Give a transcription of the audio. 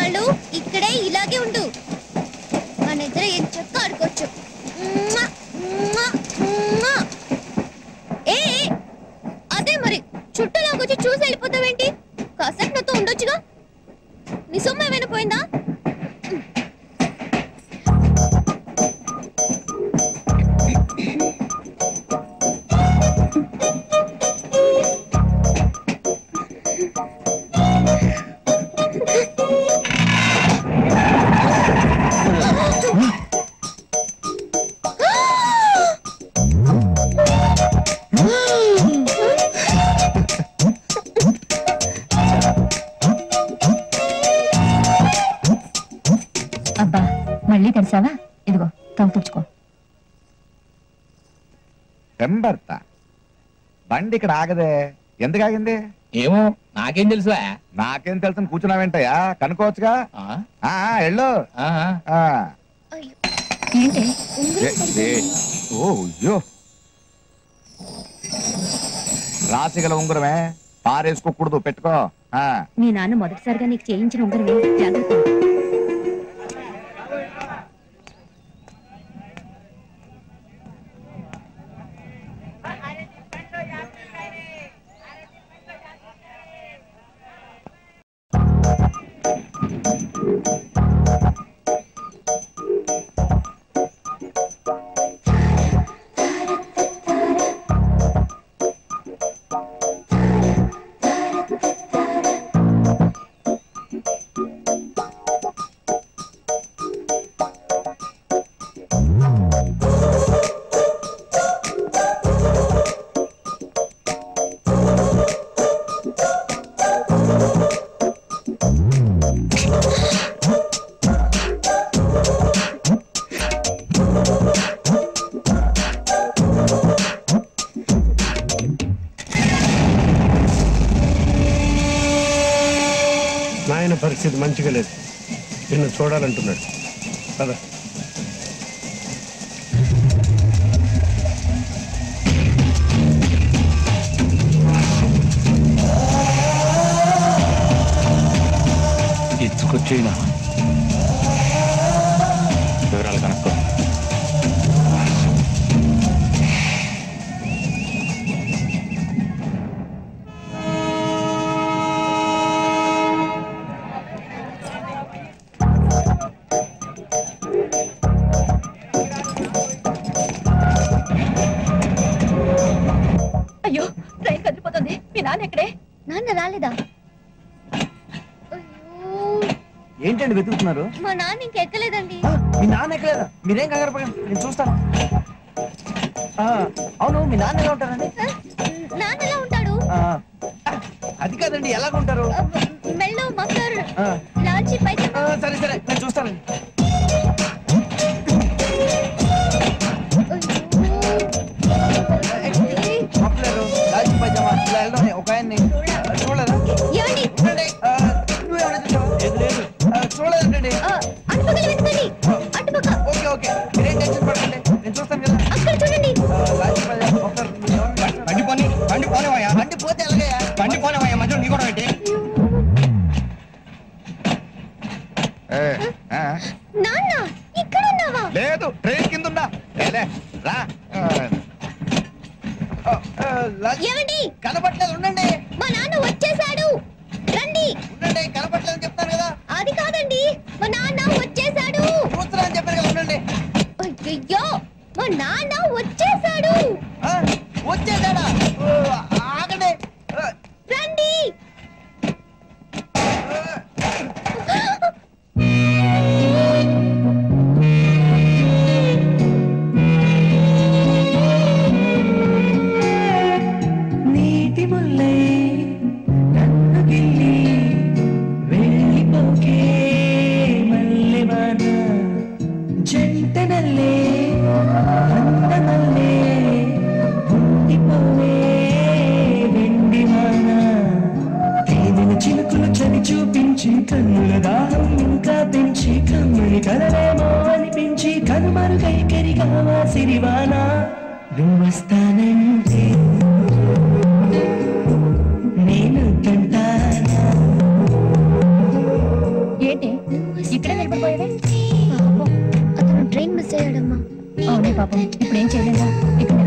ఎన్నాళ్ళు ఇక్కడే ఇలాగే ఉండు. మన ఇద్దరు ఏం చెక్క ఆడుకోవచ్చు. ఏ అదే మరి చుట్టూలాగొచ్చి చూసి వెళ్ళిపోతావేంటి? కాసేపు నాతో ఉండొచ్చుగా. నీ సొమ్ము ఏమైనా పోయిందా? మళ్ళీ తెలిసావా? ఇదిగో తల తుడుచుకో. పెంబర్తా బండి ఇక్కడ ఆగదే, ఎందుకు ఆగింది ఏమో నాకేం తెలుసు. నాకేం తెలుసు కూర్చున్నావేంటయ్యా, కనుకోవచ్చుగా. వెళ్ళు. ఓయ్యో రాసిగల ఉంగరమే, పారేసుకోకూడదు, పెట్టుకో. మీ నాన్న మొదటిసారిగా నీకు చేయించిన ఉంగరమే, జాగ్రత్త. నాయన పరిస్థితి మంచిగా లేదు, నిన్ను చూడాలంటున్నాడు కదా. ఇచ్చుకొచ్చేనా వివరాలు కనుక్కో. అయ్యో ట్రైన్ కదిలిపోతుంది. మీ నాన్న ఎక్కడే? నాన్న రాలేదా? ఏంటండి వెతుకుతున్నారు? మా నాన్న ఇంకెక్కలేదండి. మీ నాన్న ఎక్కలేదా? మీరేం కంగారు పడండి, నేను చూస్తాను. అవును, మీ నాన్న ఎలా ఉంటారండి? నాన్న ఎలా ఉంటాడు? అది కాదండి, ఎలాగుంటారు? మెల్లో మఫ్లర్, లాల్చి పైజమా. సరే సరే, నేను చూస్తానండి. మఫ్లర్, లాల్చి పైజమా, ఇలా వెళ్దాం. ఒక ఆయన్ని చూడలేదా? నువ్వేమన్నా చూసావా? లేదు చూడలేదండి. ఓకే ఓకే, మీరేం టెన్షన్ పడకండి, నేను చూస్తాను కదా. లాల్చి పైజమా, మఫ్లర్. బండి పోనీ, బండి పోనేవయ్యా. బండి పోతే ఎలాగయ్యా? బండి పోనేవయ్యా, మధ్యలో నీ కూడా పెట్టి. నాన్న ఇక్కడ ఉన్నావా? లేదు, ట్రైన్ కింద ఉందా? రా. ఏమండి? కనపట్లేదు, ఉండండి. మా నాన్న వచ్చేసాడు, రండి. ఉండండి, కనపట్లేదు చెప్తాను కదా. అది కాదండి, మా నాన్న వచ్చేసాడు. చూస్తున్నా అని చెప్పారు కదా, ఉండండి. అయ్యో, మా నాన్న వచ్చేసాడు. వచ్చేసాడా? ఆగండి, రండి. నీటి ముల్లై నన్ను గిల్లి వెళ్ళిపోకే మల్లెవాన, జంటనల్లే అందమల్లే ఉండిపోవే వెండివాన. తేనెల చిలుకులు చవి చూపించి కన్నుల దాహం ఇంకా పెంచి కమ్మని కలవేమో అనిపించి కనుమరుగై కరిగావా సిరివాన. నువ్వొస్తానంటే నేను తంటానా. ఏంటి ఇక్కడే నిలబడిపోయావే పాపం, అతను ట్రైన్ మిస్ అయ్యాడమ్మా. అవునే పాపం, ఇప్పుడు ఏం చేయలేదా? ఇక్కడ